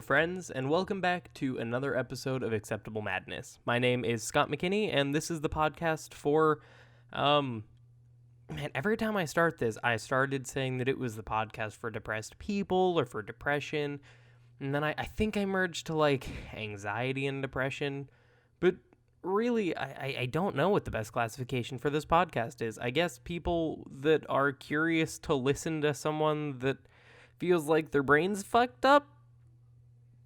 friends, and welcome back to another episode of Acceptable Madness. My name is Scott McKinney, and this is the podcast for, every time I start this, I started saying that it was the podcast for depressed people or for depression, and then I think I merged to, anxiety and depression, but really, I don't know what the best classification for this podcast is. I guess people that are curious to listen to someone that feels like their brain's fucked up?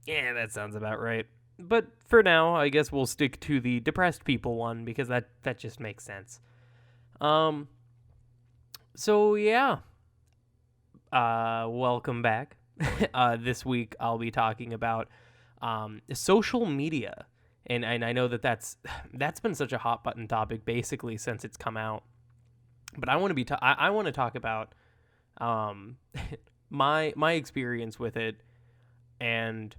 Yeah, that sounds about right. But for now, I guess we'll stick to the depressed people one because that just makes sense. So yeah. Welcome back. This week I'll be talking about social media. And I know that's been such a hot button topic basically since it's come out. But I want to I want to talk about my experience with it and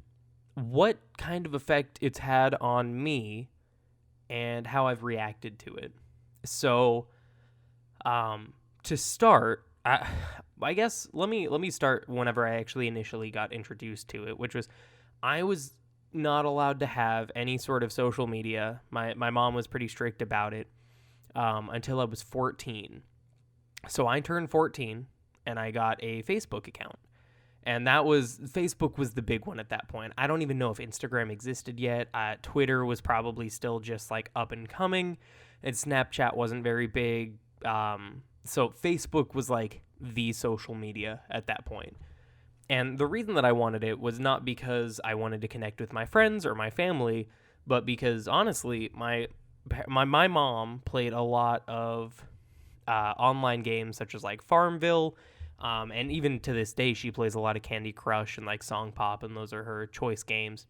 what kind of effect it's had on me and how I've reacted to it. So, to start, I guess let me start whenever I actually initially got introduced to it, which was I was not allowed to have any sort of social media. My mom was pretty strict about it until I was 14. So I turned 14 and I got a Facebook account. And Facebook was the big one at that point. I don't even know if Instagram existed yet. Twitter was probably still just up and coming, and Snapchat wasn't very big. So Facebook was the social media at that point. And the reason that I wanted it was not because I wanted to connect with my friends or my family, but because honestly, my mom played a lot of online games such as Farmville. And even to this day, she plays a lot of Candy Crush and Song Pop, and those are her choice games.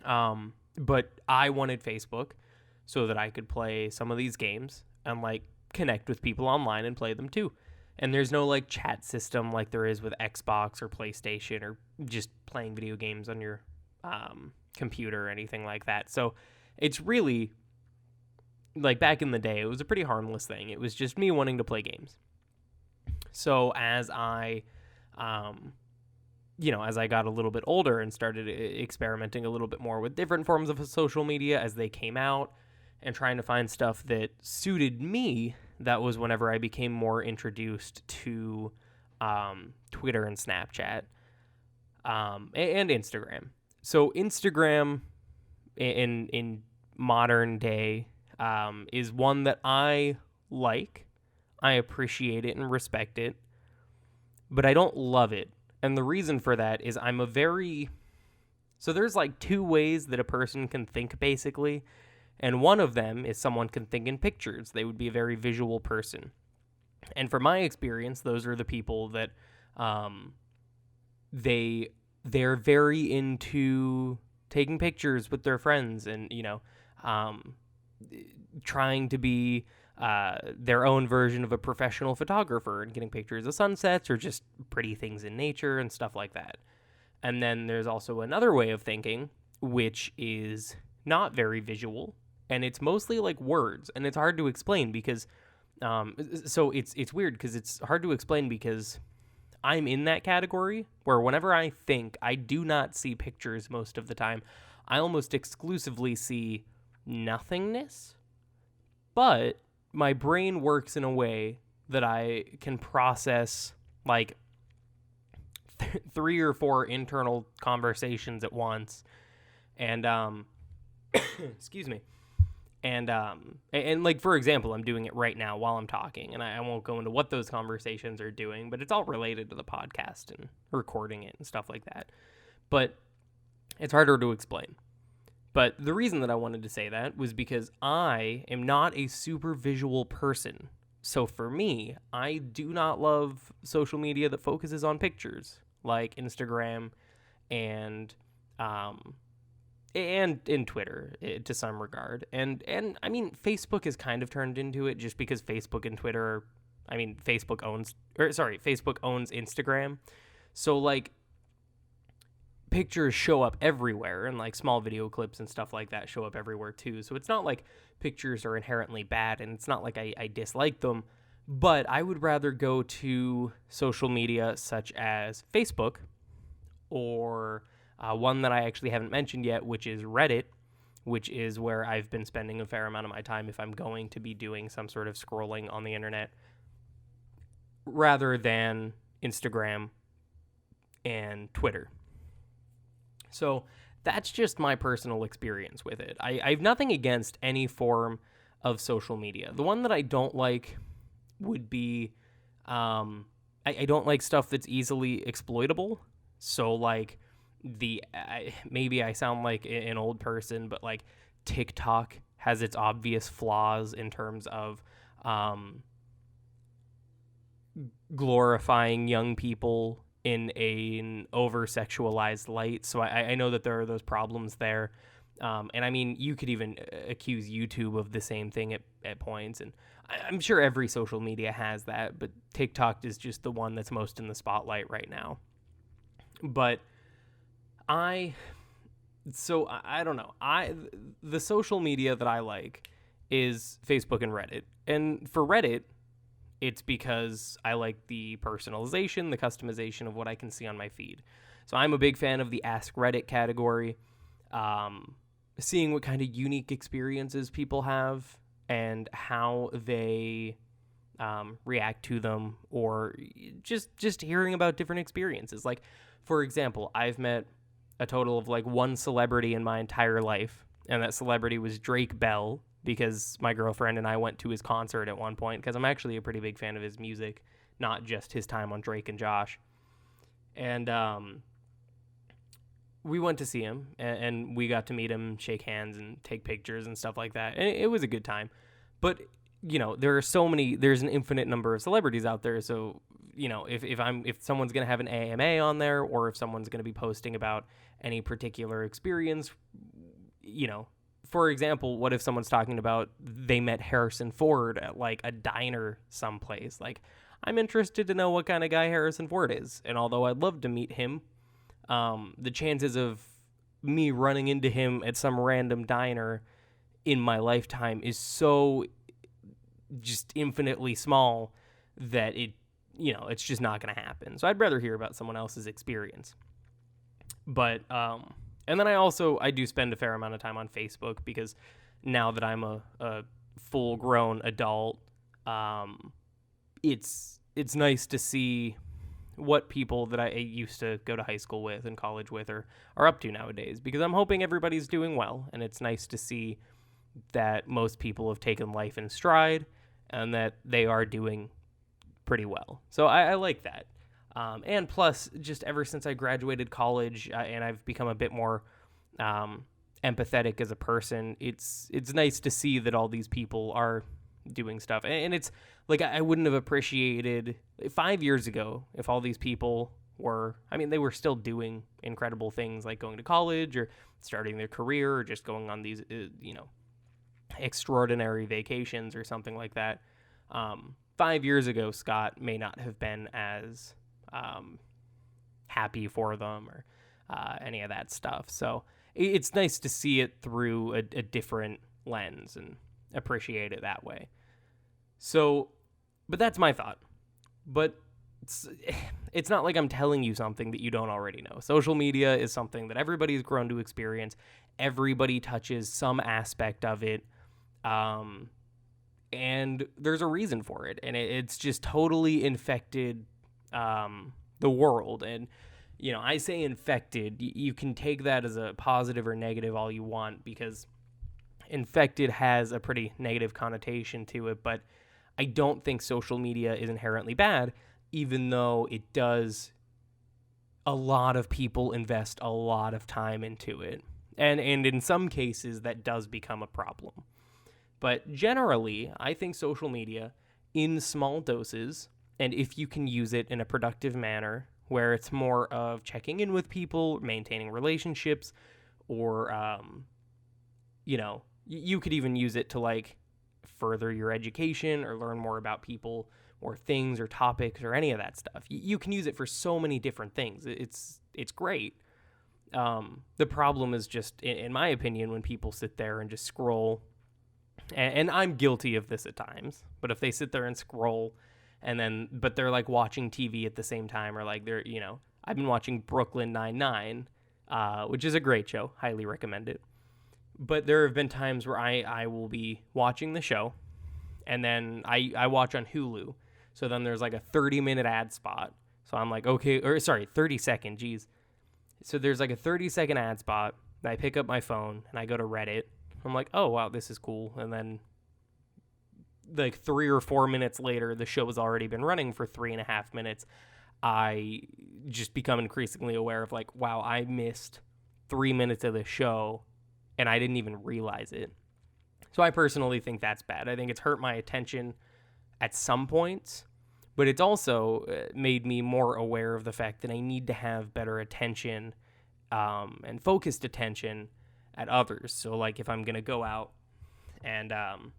But I wanted Facebook so that I could play some of these games and connect with people online and play them too. And there's no chat system like there is with Xbox or PlayStation or just playing video games on your computer or anything like that. So it's really back in the day, it was a pretty harmless thing. It was just me wanting to play games. So as I got a little bit older and started experimenting a little bit more with different forms of social media as they came out and trying to find stuff that suited me, that was whenever I became more introduced to Twitter and Snapchat and Instagram. So Instagram in modern day is one that I like. I appreciate it and respect it, but I don't love it. And the reason for that is so there's two ways that a person can think basically. And one of them is someone can think in pictures. They would be a very visual person. And from my experience, those are the people that they're very into taking pictures with their friends and, trying to be their own version of a professional photographer and getting pictures of sunsets or just pretty things in nature and stuff like that. And then there's also another way of thinking, which is not very visual, and it's mostly words, and it's hard to explain because, so it's weird because it's hard to explain because I'm in that category where whenever I think, I do not see pictures most of the time. I almost exclusively see nothingness, but my brain works in a way that I can process 3 or 4 internal conversations at once. And, excuse me. And for example, I'm doing it right now while I'm talking, and I won't go into what those conversations are doing, but it's all related to the podcast and recording it and stuff like that. But it's harder to explain. But the reason that I wanted to say that was because I am not a super visual person. So for me, I do not love social media that focuses on pictures, like Instagram and in Twitter to some regard. And I mean, Facebook has kind of turned into it just because Facebook and Twitter, Facebook owns Instagram. So pictures show up everywhere, and small video clips and stuff like that show up everywhere too. So it's not like pictures are inherently bad, and it's not like I dislike them, but I would rather go to social media such as Facebook or One that I actually haven't mentioned yet, which is Reddit, which is where I've been spending a fair amount of my time if I'm going to be doing some sort of scrolling on the internet, rather than Instagram and Twitter. So that's just my personal experience with it. I have nothing against any form of social media. The one that I don't like would be, I don't like stuff that's easily exploitable. So like maybe I sound like an old person, but like TikTok has its obvious flaws in terms of glorifying young people in an over-sexualized light. So I know that there are those problems there. And I mean, you could even accuse YouTube of the same thing at points. And I'm sure every social media has that, but TikTok is just the one that's most in the spotlight right now. But I don't know. The social media that I like is Facebook and Reddit. And for Reddit, it's because I like the personalization, the customization of what I can see on my feed. So I'm a big fan of the Ask Reddit category, seeing what kind of unique experiences people have and how they react to them, or just hearing about different experiences. Like, for example, I've met a total of like one celebrity in my entire life, and that celebrity was Drake Bell, because my girlfriend and I went to his concert at one point, because I'm actually a pretty big fan of his music, not just his time on Drake and Josh. And we went to see him, and we got to meet him, shake hands, and take pictures and stuff like that. And it was a good time. But, you know, there's an infinite number of celebrities out there. So, you know, if someone's going to have an AMA on there, or if someone's going to be posting about any particular experience, you know, for example, what if someone's talking about they met Harrison Ford at like a diner someplace? Like, I'm interested to know what kind of guy Harrison Ford is. And although I'd love to meet him, the chances of me running into him at some random diner in my lifetime is so just infinitely small that it's just not going to happen. So I'd rather hear about someone else's experience. But, and then I do spend a fair amount of time on Facebook, because now that I'm a full-grown adult, it's nice to see what people that I used to go to high school with and college with are up to nowadays, because I'm hoping everybody's doing well, and it's nice to see that most people have taken life in stride and that they are doing pretty well. So I like that. And plus, just ever since I graduated college and I've become a bit more empathetic as a person, it's nice to see that all these people are doing stuff. And it's like, I wouldn't have appreciated 5 years ago if all these people they were still doing incredible things like going to college or starting their career or just going on these, extraordinary vacations or something like that. 5 years ago, Scott may not have been as happy for them or any of that stuff. So it's nice to see it through a different lens and appreciate it that way. So, but that's my thought. But it's not like I'm telling you something that you don't already know. Social media is something that everybody's grown to experience. Everybody touches some aspect of it. And there's a reason for it. And it's just totally infected the world. And, I say infected. You can take that as a positive or negative all you want, because infected has a pretty negative connotation to it. But I don't think social media is inherently bad, even though it does. A lot of people invest a lot of time into it. And in some cases, that does become a problem. But generally, I think social media, in small doses, and if you can use it in a productive manner, where it's more of checking in with people, maintaining relationships, or, you could even use it to, like, further your education or learn more about people or things or topics or any of that stuff. You can use it for so many different things. It's great. The problem is just, in my opinion, when people sit there and just scroll. And I'm guilty of this at times, but if they sit there and scroll but they're like watching TV at the same time, or like I've been watching Brooklyn Nine-Nine which is a great show. Highly recommend it. But there have been times where I will be watching the show, and then I watch on Hulu. So then there's like a 30-minute ad spot. So I'm like, okay, or sorry, 30-second, geez. So there's like a 30-second ad spot. I pick up my phone, and I go to Reddit. I'm like, oh, wow, this is cool. And then like 3 or 4 minutes later, the show has already been running for 3.5 minutes. I just become increasingly aware of like, wow, I missed 3 minutes of the show, and I didn't even realize it. So I personally think that's bad. I think it's hurt my attention at some points, but it's also made me more aware of the fact that I need to have better attention and focused attention at others. So like if I'm going to go out and I'm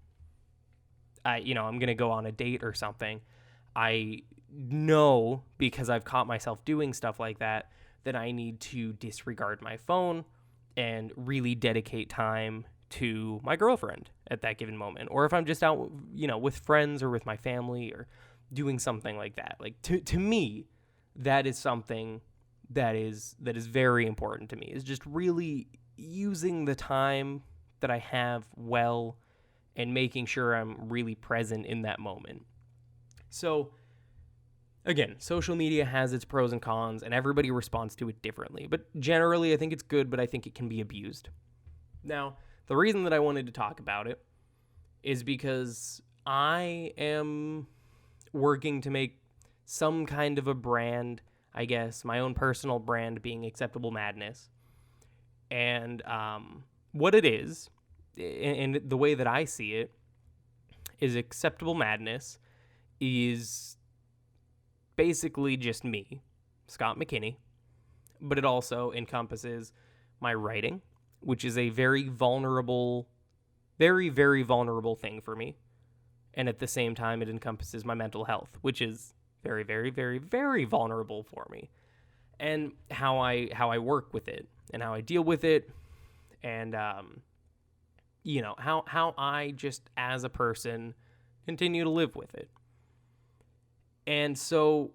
going to go on a date or something, I know, because I've caught myself doing stuff like that, that I need to disregard my phone and really dedicate time to my girlfriend at that given moment. Or if I'm just out, with friends or with my family or doing something like that. Like to me, that is something that is very important to me, is just really using the time that I have well and making sure I'm really present in that moment. So again, social media has its pros and cons, and everybody responds to it differently. But generally, I think it's good, but I think it can be abused. Now, the reason that I wanted to talk about it is because I am working to make some kind of a brand, I guess, my own personal brand being Acceptable Madness. And what it is, and the way that I see it, is Acceptable Madness is basically just me, Scott McKinney, but it also encompasses my writing, which is a very vulnerable, very, very vulnerable thing for me. And at the same time, it encompasses my mental health, which is very, very, very, very vulnerable for me. And how I work with it and how I deal with it, and how I just as a person continue to live with it. And so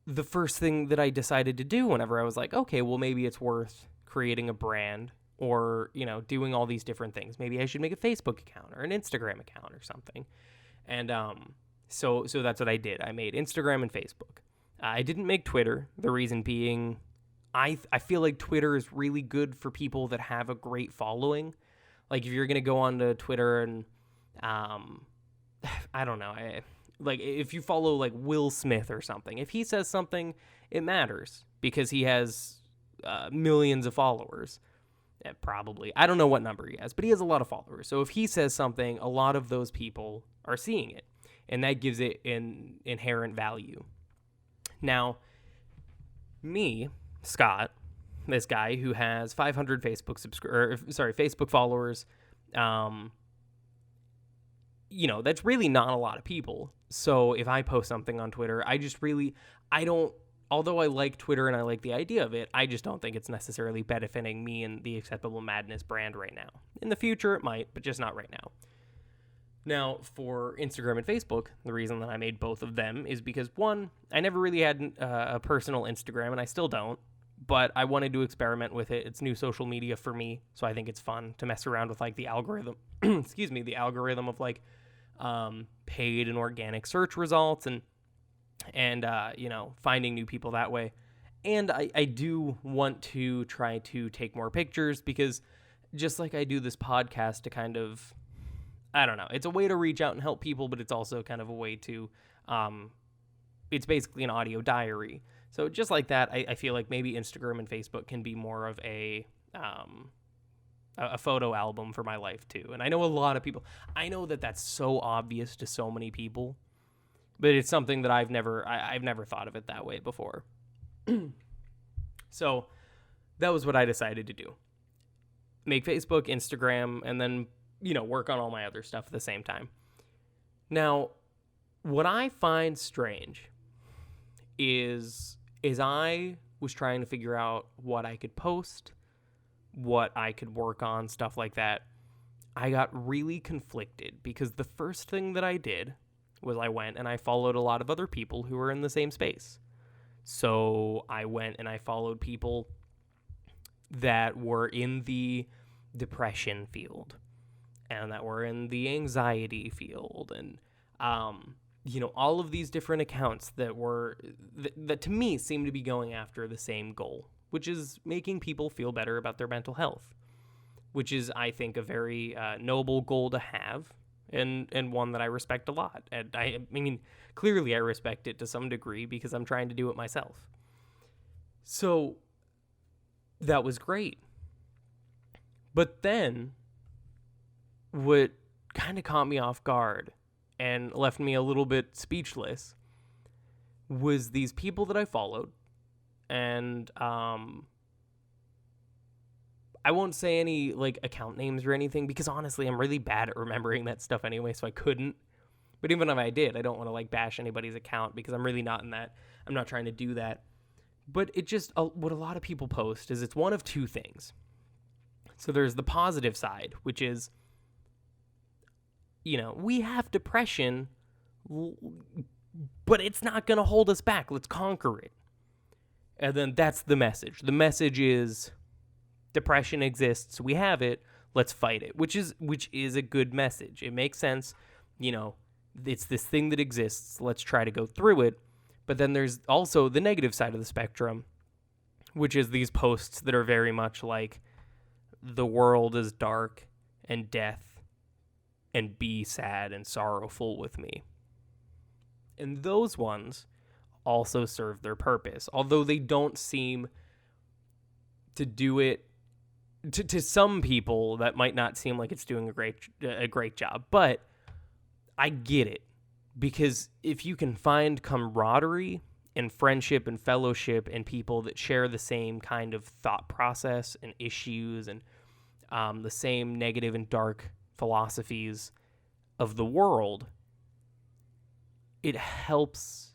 the first thing that I decided to do whenever I was like, okay, well, maybe it's worth creating a brand or, doing all these different things. Maybe I should make a Facebook account or an Instagram account or something. And so that's what I did. I made Instagram and Facebook. I didn't make Twitter. The reason being, I feel like Twitter is really good for people that have a great following. Like if you're going to go onto Twitter and, I don't know, like if you follow like Will Smith or something, if he says something, it matters because he has millions of followers. Probably. I don't know what number he has, but he has a lot of followers. So if he says something, a lot of those people are seeing it, and that gives it an inherent value. Now, me, Scott, this guy who has 500 Facebook followers, that's really not a lot of people. So if I post something on Twitter, although I like Twitter and I like the idea of it, I just don't think it's necessarily benefiting me and the Acceptable Madness brand right now. In the future, it might, but just not right now. Now, for Instagram and Facebook, the reason that I made both of them is because, one, I never really had a personal Instagram, and I still don't, but I wanted to experiment with it. It's new social media for me, so I think it's fun to mess around with, like, the algorithm, the algorithm of, like, paid and organic search results and finding new people that way. And I do want to try to take more pictures because just like I do this podcast to kind of, I don't know, it's a way to reach out and help people, but it's also kind of a way to, it's basically an audio diary. So just like that, I feel like maybe Instagram and Facebook can be more of a photo album for my life too. And I know a lot of people, I know that that's so obvious to so many people, but it's something that I've never thought of it that way before. So that was what I decided to do. Make Facebook, Instagram, and then, work on all my other stuff at the same time. Now, what I find strange is I was trying to figure out what I could post, what I could work on, stuff like that. I got really conflicted because the first thing that I did was I went and I followed a lot of other people who were in the same space. So I went and I followed people that were in the depression field and that were in the anxiety field and all of these different accounts that were that to me seem to be going after the same goal, which is making people feel better about their mental health, which is, I think, a very noble goal to have and one that I respect a lot. And I mean, clearly I respect it to some degree because I'm trying to do it myself. So that was great. But then what kind of caught me off guard and left me a little bit speechless was these people that I followed. And I won't say any like account names or anything because honestly, I'm really bad at remembering that stuff anyway, so I couldn't. But even if I did, I don't want to like bash anybody's account because I'm really not in that. I'm not trying to do that. But it just, what a lot of people post is it's one of two things. So there's the positive side, which is, we have depression, but it's not going to hold us back. Let's conquer it. And then that's the message. The message is depression exists. We have it. Let's fight it, which is a good message. It makes sense. It's this thing that exists. Let's try to go through it. But then there's also the negative side of the spectrum, which is these posts that are very much like, the world is dark and death, and be sad and sorrowful with me. And those ones also serve their purpose, although they don't seem to do it. To some people, that might not seem like it's doing a great job, but I get it. Because if you can find camaraderie and friendship and fellowship and people that share the same kind of thought process and issues and the same negative and dark philosophies of the world, it helps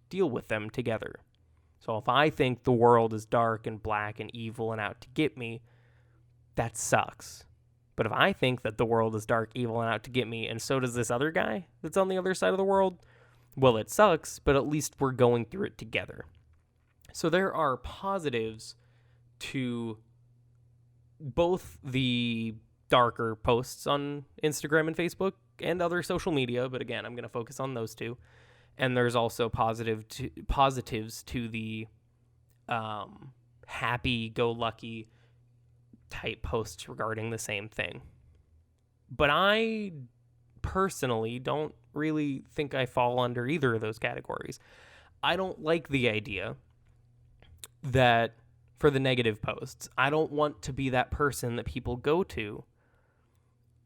deal with them together. So if I think the world is dark and black and evil and out to get me, that sucks. But if I think that the world is dark, evil, and out to get me, and so does this other guy that's on the other side of the world, well, it sucks, but at least we're going through it together. So there are positives to both the darker posts on Instagram and Facebook and other social media, but again, I'm going to focus on those two. And there's also positives to the happy-go-lucky type posts regarding the same thing. But I personally don't really think I fall under either of those categories. I don't like the idea that for the negative posts, I don't want to be that person that people go to,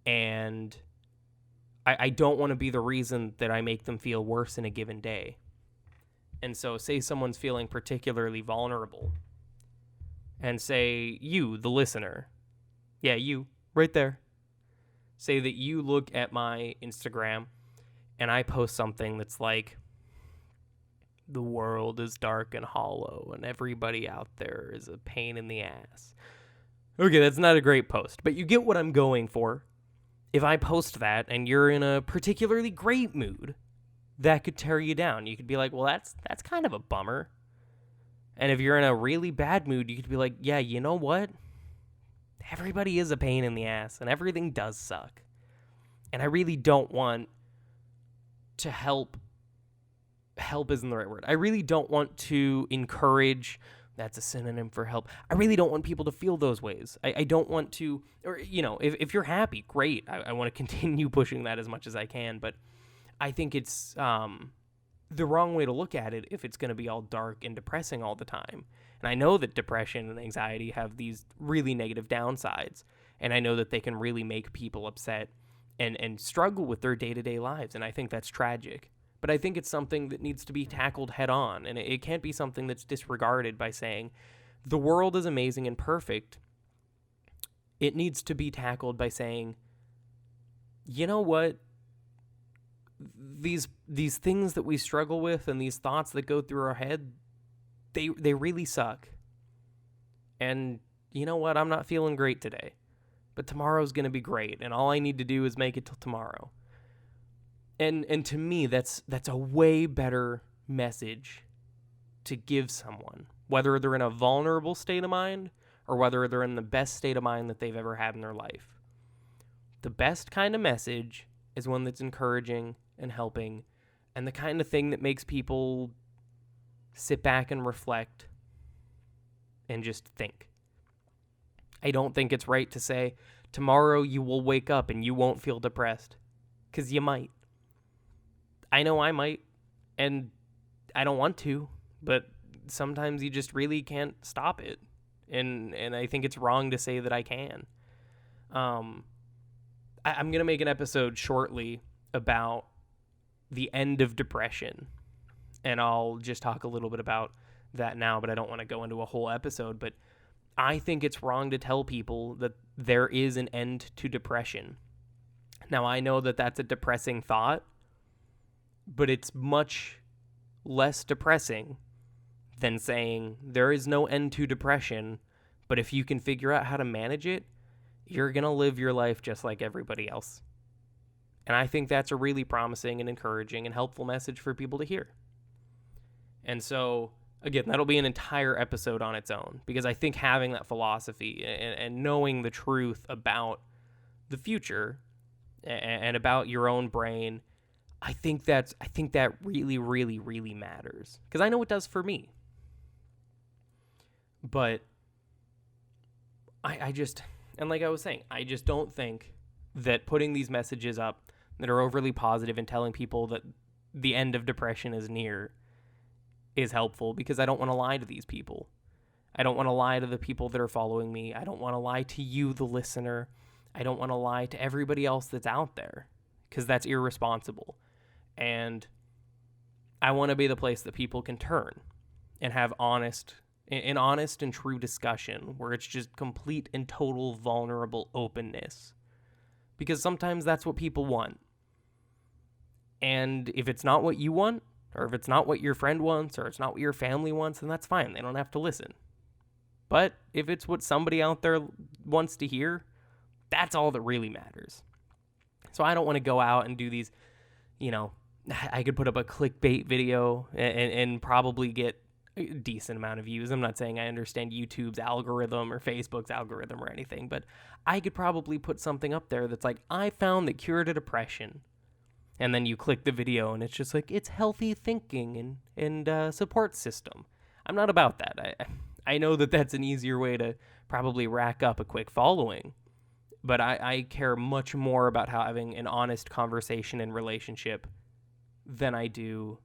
and I don't want to be the reason that I make them feel worse in a given day. And so say someone's feeling particularly vulnerable, and say you, the listener, yeah, you, right there, say that you look at my Instagram and I post something that's like, the world is dark and hollow and everybody out there is a pain in the ass. Okay, that's not a great post, but you get what I'm going for. If I post that and you're in a particularly great mood, that could tear you down. You could be like, well, that's kind of a bummer. And if you're in a really bad mood, you could be like, yeah, you know what? Everybody is a pain in the ass, and everything does suck. And I really don't want to help isn't the right word. I really don't want to encourage, that's a synonym for help. I really don't want people to feel those ways. I don't want to, or, if you're happy, great. I want to continue pushing that as much as I can, but I think it's the wrong way to look at it if it's going to be all dark and depressing all the time. And I know that depression and anxiety have these really negative downsides, and I know that they can really make people upset and struggle with their day-to-day lives, and I think that's tragic. But I think it's something that needs to be tackled head on, and it can't be something that's disregarded by saying, the world is amazing and perfect. It needs to be tackled by saying, you know what? These things that we struggle with and these thoughts that go through our head, they really suck. And you know what? I'm not feeling great today, but tomorrow's going to be great, and all I need to do is make it till tomorrow. And to me, that's a way better message to give someone, whether they're in a vulnerable state of mind or whether they're in the best state of mind that they've ever had in their life. The best kind of message is one that's encouraging and helping, and the kind of thing that makes people sit back and reflect and just think. I don't think it's right to say, tomorrow you will wake up and you won't feel depressed, because you might. I know I might, and I don't want to, but sometimes you just really can't stop it. And I think it's wrong to say that I can. I'm going to make an episode shortly about the end of depression, and I'll just talk a little bit about that now, but I don't want to go into a whole episode. But I think it's wrong to tell people that there is an end to depression. Now, I know that that's a depressing thought, but it's much less depressing than saying there is no end to depression, but if you can figure out how to manage it, you're going to live your life just like everybody else. And I think that's a really promising and encouraging and helpful message for people to hear. And so, again, that'll be an entire episode on its own, because I think having that philosophy and knowing the truth about the future and about your own brain, I think that really, really, really matters, because I know it does for me. But I just, and like I was saying, I just don't think that putting these messages up that are overly positive and telling people that the end of depression is near is helpful, because I don't want to lie to these people. I don't want to lie to the people that are following me. I don't want to lie to you, the listener. I don't want to lie to everybody else that's out there, because that's irresponsible. And I want to be the place that people can turn and have honest and true discussion, where it's just complete and total vulnerable openness. Because sometimes that's what people want. And if it's not what you want, or if it's not what your friend wants, or it's not what your family wants, then that's fine. They don't have to listen. But if it's what somebody out there wants to hear, that's all that really matters. So I don't want to go out and do these, I could put up a clickbait video and probably get a decent amount of views. I'm not saying I understand YouTube's algorithm or Facebook's algorithm or anything, but I could probably put something up there that's like, I found the cure to depression. And then you click the video and it's just like, it's healthy thinking and support system. I'm not about that. I know that that's an easier way to probably rack up a quick following, but I care much more about having an honest conversation and relationship than I do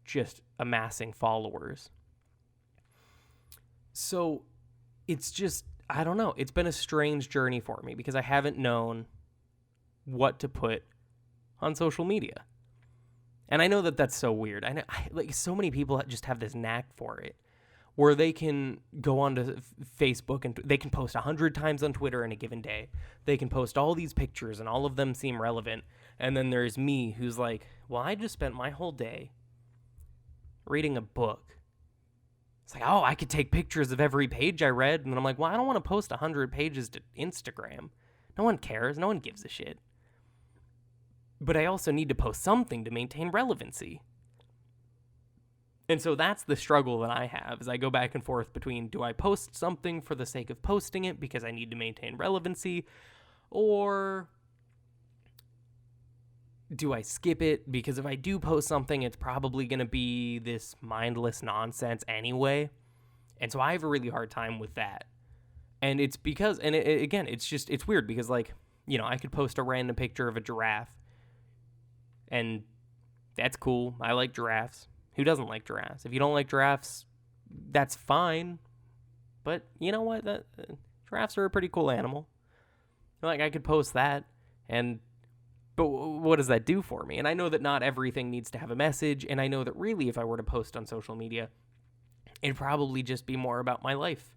just amassing followers. So it's just, I don't know. It's been a strange journey for me, because I haven't known what to put on social media. And I know that that's so weird. I know, like, so many people just have this knack for it, where they can go onto Facebook and they can post 100 times on Twitter in a given day. They can post all these pictures and all of them seem relevant. And then there's me, who's like, well, I just spent my whole day reading a book. It's like, oh, I could take pictures of every page I read. And then I'm like, well, I don't want to post 100 pages to Instagram. No one cares. No one gives a shit. But I also need to post something to maintain relevancy. And so that's the struggle that I have, is I go back and forth between, do I post something for the sake of posting it because I need to maintain relevancy, or do I skip it because if I do post something, it's probably going to be this mindless nonsense anyway. And so I have a really hard time with that. And it's because, and again, it's weird because, like, I could post a random picture of a giraffe, and that's cool. I like giraffes. Who doesn't like giraffes? If you don't like giraffes, that's fine. But you know what? Giraffes are a pretty cool animal. Like, I could post that, but what does that do for me? And I know that not everything needs to have a message, and I know that really if I were to post on social media, it'd probably just be more about my life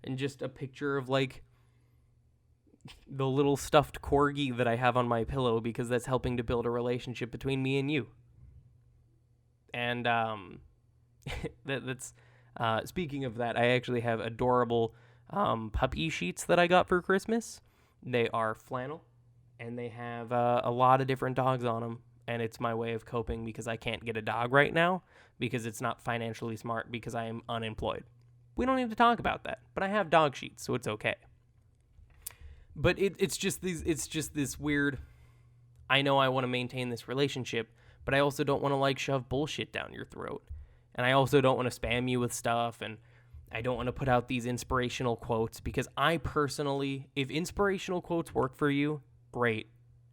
and just a picture of, like, the little stuffed corgi that I have on my pillow, because that's helping to build a relationship between me and you. And that's speaking of that, I actually have adorable puppy sheets that I got for Christmas. They are flannel, and they have a lot of different dogs on them, and it's my way of coping because I can't get a dog right now because it's not financially smart because I am unemployed. We don't need to talk about that. But I have dog sheets, so it's okay. But it's just this weird, I know I want to maintain this relationship, but I also don't want to like shove bullshit down your throat. And I also don't want to spam you with stuff, and I don't want to put out these inspirational quotes, because I personally, if inspirational quotes work for you, great.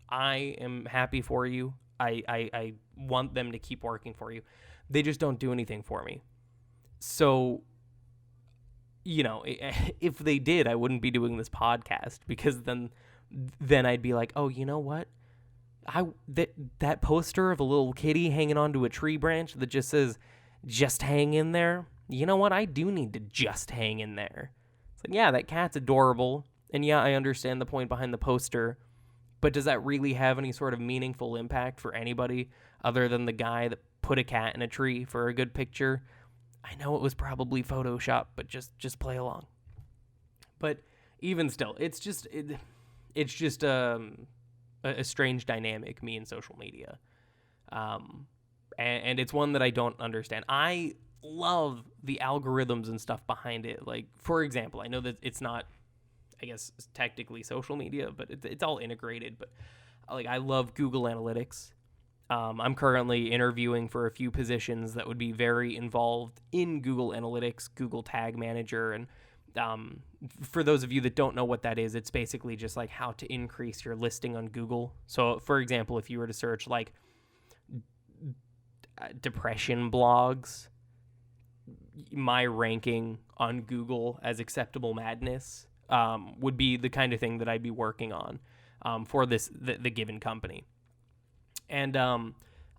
I am happy for you. I want them to keep working for you. They just don't do anything for me. So, you know, if they did, I wouldn't be doing this podcast, because then I'd be like, oh, you know what? That poster of a little kitty hanging onto a tree branch that just says, just hang in there. You know what? I do need to just hang in there. It's like, yeah, that cat's adorable. And yeah, I understand the point behind the poster. But does that really have any sort of meaningful impact for anybody other than the guy that put a cat in a tree for a good picture? I know it was probably Photoshop, but just play along. But even still, it's just a strange dynamic, me and social media. And it's one that I don't understand. I love the algorithms and stuff behind it. Like, for example, I know that it's not, I guess, technically social media, but it's all integrated. But like, I love Google Analytics. I'm currently interviewing for a few positions that would be very involved in Google Analytics, Google Tag Manager. And for those of you that don't know what that is, it's basically just like how to increase your listing on Google. So, for example, if you were to search like depression blogs, my ranking on Google as acceptable madness would be the kind of thing that I'd be working on for the given company. And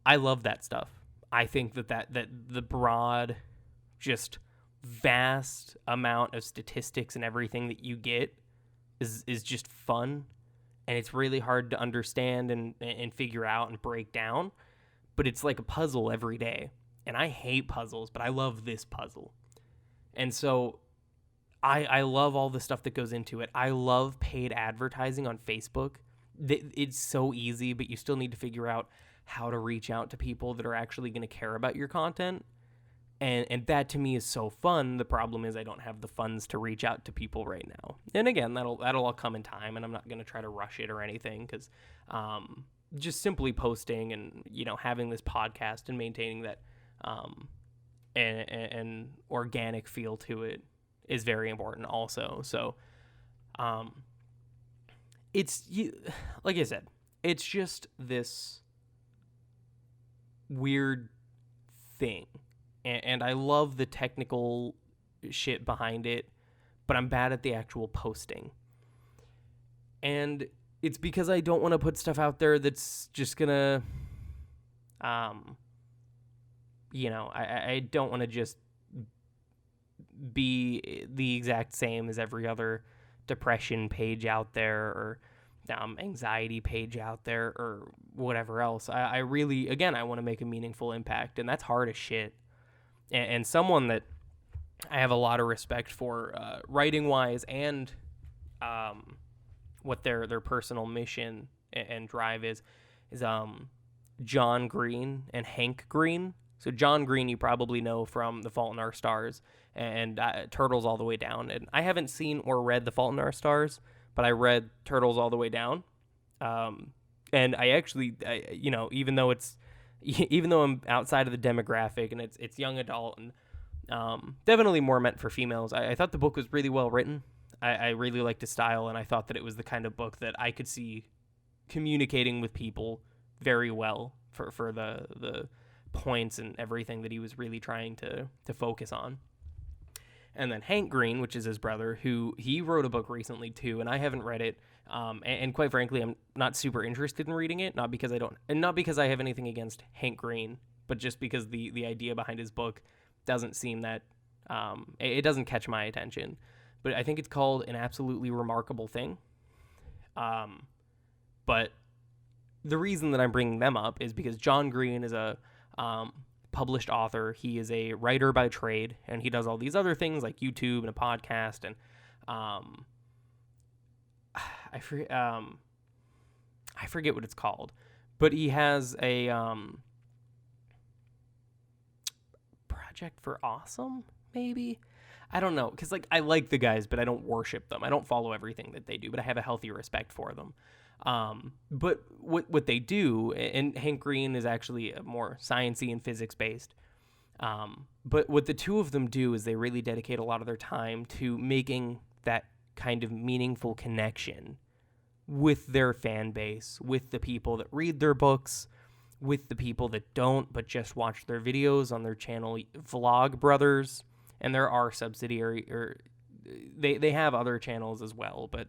I love that stuff. I think that the broad, just vast amount of statistics and everything that you get is just fun, and it's really hard to understand and figure out and break down, but it's like a puzzle every day. And I hate puzzles, but I love this puzzle. And so I love all the stuff that goes into it. I love paid advertising on Facebook. It's so easy, but you still need to figure out how to reach out to people that are actually going to care about your content. And that to me is so fun. The problem is I don't have the funds to reach out to people right now. And again, that'll all come in time, and I'm not going to try to rush it or anything, because just simply posting and, you know, having this podcast and maintaining that an organic feel to it is very important also. So like I said, it's just this weird thing. And I love the technical shit behind it, but I'm bad at the actual posting. And it's because I don't want to put stuff out there that's just gonna, you know, I don't want to just be the exact same as every other depression page out there, or anxiety page out there, or whatever else. I really, again, I want to make a meaningful impact, and that's hard as shit. And someone that I have a lot of respect for, writing wise, and what their personal mission and drive is John Green and Hank Green. So John Green, you probably know from The Fault in Our Stars and Turtles All the Way Down. And I haven't seen or read The Fault in Our Stars, but I read Turtles All the Way Down. And I actually, you know, even though I'm outside of the demographic and it's young adult and definitely more meant for females, I thought the book was really well written. I really liked his style, and I thought that it was the kind of book that I could see communicating with people very well for the points and everything that he was really trying to focus on. And then Hank Green, which is his brother, who he wrote a book recently too, and I haven't read it. And quite frankly, I'm not super interested in reading it, not because I have anything against Hank Green, but just because the idea behind his book doesn't seem that, it doesn't catch my attention. But I think it's called An Absolutely Remarkable Thing. But the reason that I'm bringing them up is because John Green is a published author. He is a writer by trade, and he does all these other things like YouTube and a podcast, and I forget what it's called, but he has a Project for Awesome, maybe. I don't know, because like I like the guys, but I don't worship them. I don't follow everything that they do, but I have a healthy respect for them. But what they do, and Hank Green is actually more sciencey and physics based. But what the two of them do is they really dedicate a lot of their time to making that kind of meaningful connection with their fan base, with the people that read their books, with the people that don't but just watch their videos on their channel, Vlog Brothers, and there are subsidiary, or they have other channels as well, but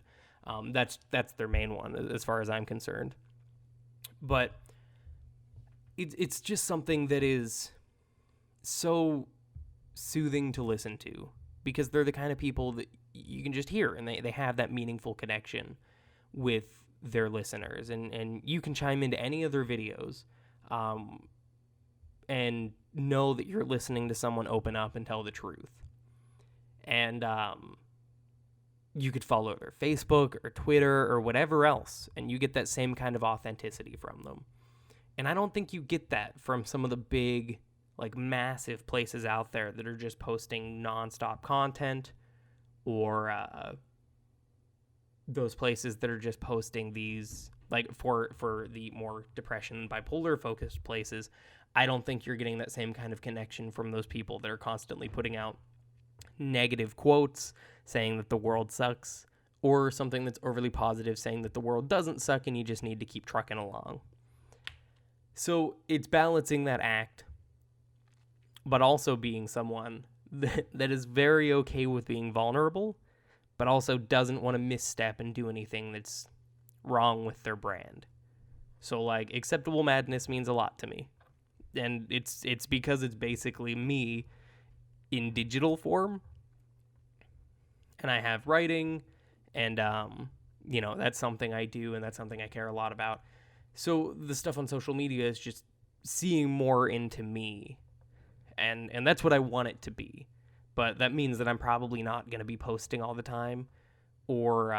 that's their main one as far as I'm concerned. But it's just something that is so soothing to listen to, because they're the kind of people that you can just hear, and they have that meaningful connection with their listeners, and you can chime into any of their videos and know that you're listening to someone open up and tell the truth. And you could follow their Facebook or Twitter or whatever else, and you get that same kind of authenticity from them. And I don't think you get that from some of the big, like, massive places out there that are just posting nonstop content, or those places that are just posting these, like, for the more depression and bipolar focused places. I don't think you're getting that same kind of connection from those people that are constantly putting out negative quotes saying that the world sucks, or something that's overly positive saying that the world doesn't suck and you just need to keep trucking along. So it's balancing that act, but also being someone that is very okay with being vulnerable, but also doesn't want to misstep and do anything that's wrong with their brand. So, like, Acceptable Madness means a lot to me. And it's because it's basically me in digital form. And I have writing, and, that's something I do, and that's something I care a lot about. So the stuff on social media is just seeing more into me. And that's what I want it to be. But that means that I'm probably not going to be posting all the time, or,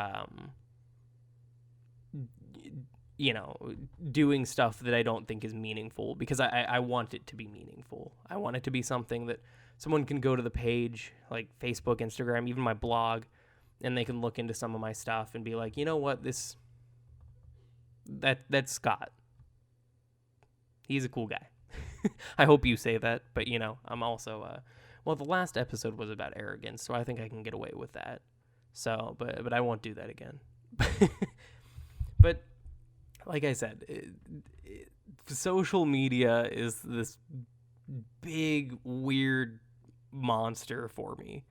doing stuff that I don't think is meaningful, because I want it to be meaningful. I want it to be something that someone can go to the page, like Facebook, Instagram, even my blog, and they can look into some of my stuff and be like, you know what, that's Scott. He's a cool guy. I hope you say that, but, I'm also, the last episode was about arrogance, so I think I can get away with that. So, but I won't do that again. But, like I said, social media is this big, weird monster for me.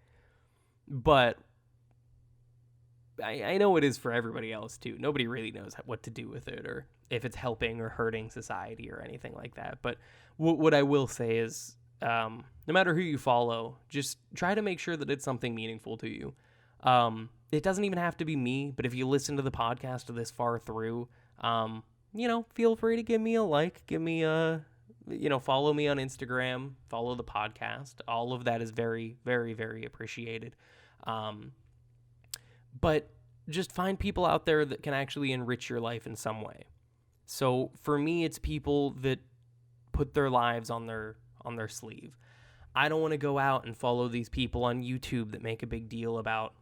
But I know it is for everybody else, too. Nobody really knows what to do with it, or if it's helping or hurting society or anything like that. But what I will say is, no matter who you follow, just try to make sure that it's something meaningful to you. It doesn't even have to be me, but if you listen to the podcast this far through, feel free to give me a like, give me follow me on Instagram, follow the podcast. All of that is very, very, very appreciated. But just find people out there that can actually enrich your life in some way. So for me, it's people that put their lives on their sleeve. I don't want to go out and follow these people on YouTube that make a big deal about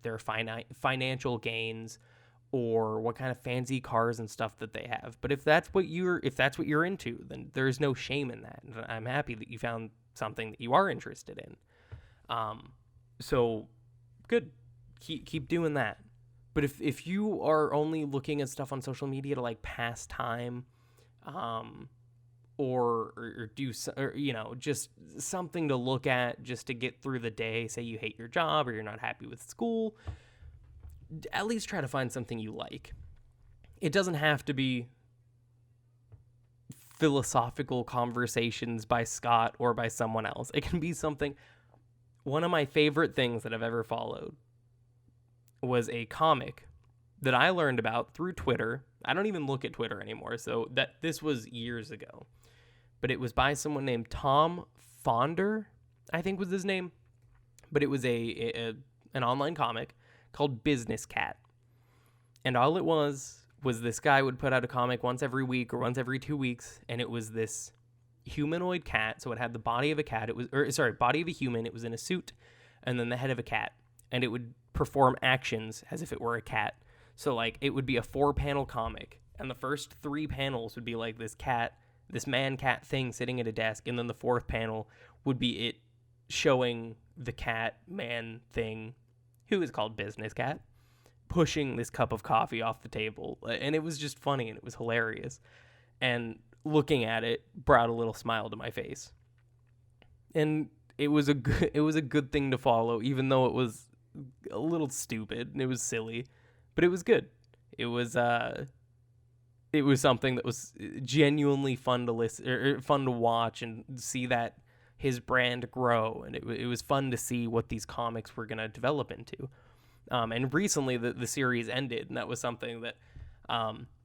their financial gains, or what kind of fancy cars and stuff that they have. But if that's what you're into, then there's no shame in that. And I'm happy that you found something that you are interested in. So good. Keep doing that. But if you are only looking at stuff on social media to, like, pass time, or do, or, just something to look at just to get through the day, say you hate your job or you're not happy with school, at least try to find something you like. It doesn't have to be philosophical conversations by Scott or by someone else. It can be something. One of my favorite things that I've ever followed was a comic that I learned about through Twitter. I don't even look at Twitter anymore, so this was years ago. But it was by someone named Tom Fonder, I think was his name. But it was an online comic called Business Cat. And all it was this guy would put out a comic once every week or once every 2 weeks, and it was this humanoid cat. So it had the body of a cat. Body of a human. It was in a suit, and then the head of a cat, and it would perform actions as if it were a cat. So like it would be a 4-panel comic, and the first 3 panels would be like this man cat thing sitting at a desk, and then the 4th panel would be it showing the cat man thing, who is called Business Cat, pushing this cup of coffee off the table. And it was just funny, and it was hilarious. And looking at it brought a little smile to my face. And it was a good thing to follow, even though it was a little stupid and it was silly, but it was good. It was something that was genuinely fun to listen or fun to watch and see that his brand grow, and it was fun to see what these comics were going to develop into. And recently the series ended, and that was something that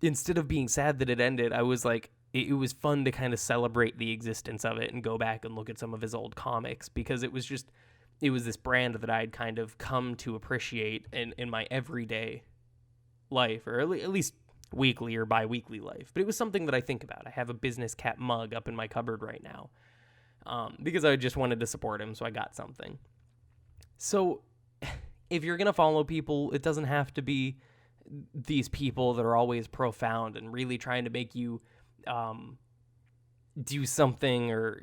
instead of being sad that it ended, I was like, it was fun to kind of celebrate the existence of it and go back and look at some of his old comics, because it was this brand that I'd kind of come to appreciate in my everyday life, or at least weekly or bi-weekly life. But it was something that I think about. I have a Business Cat mug up in my cupboard right now, because I just wanted to support him, so I got something. So if you're going to follow people, it doesn't have to be these people that are always profound and really trying to make you do something, or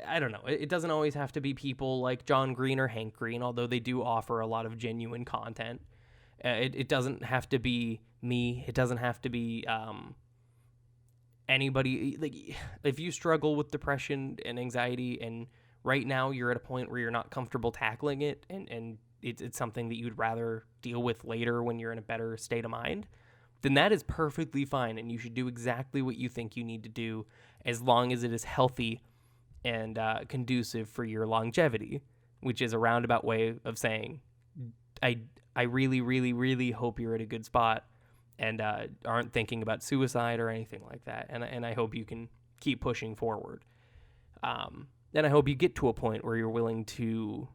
I don't know. It doesn't always have to be people like John Green or Hank Green, although they do offer a lot of genuine content. It doesn't have to be me. It doesn't have to be anybody. Like, if you struggle with depression and anxiety, and right now you're at a point where you're not comfortable tackling it, and it's something that you'd rather deal with later when you're in a better state of mind, then that is perfectly fine, and you should do exactly what you think you need to do, as long as it is healthy and conducive for your longevity, which is a roundabout way of saying, I really, really, really hope you're at a good spot and aren't thinking about suicide or anything like that, and I hope you can keep pushing forward. And I hope you get to a point where you're willing to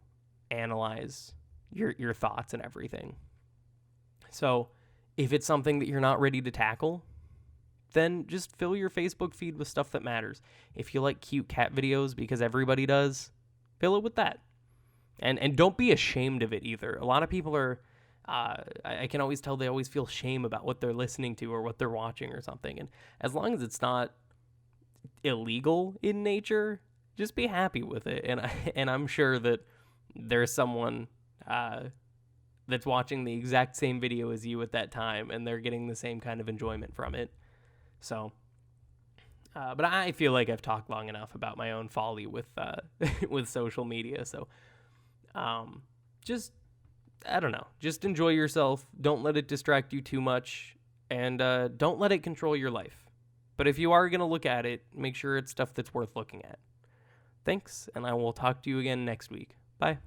analyze your thoughts and everything. So if it's something that you're not ready to tackle, then just fill your Facebook feed with stuff that matters. If you like cute cat videos, because everybody does, fill it with that. And don't be ashamed of it either. A lot of people are, I can always tell they always feel shame about what they're listening to or what they're watching or something. And as long as it's not illegal in nature, just be happy with it. And I'm sure that there's someone that's watching the exact same video as you at that time, and they're getting the same kind of enjoyment from it. So, but I feel like I've talked long enough about my own folly with with social media. So, just, I don't know, just enjoy yourself. Don't let it distract you too much, and don't let it control your life. But if you are going to look at it, make sure it's stuff that's worth looking at. Thanks, and I will talk to you again next week. Bye.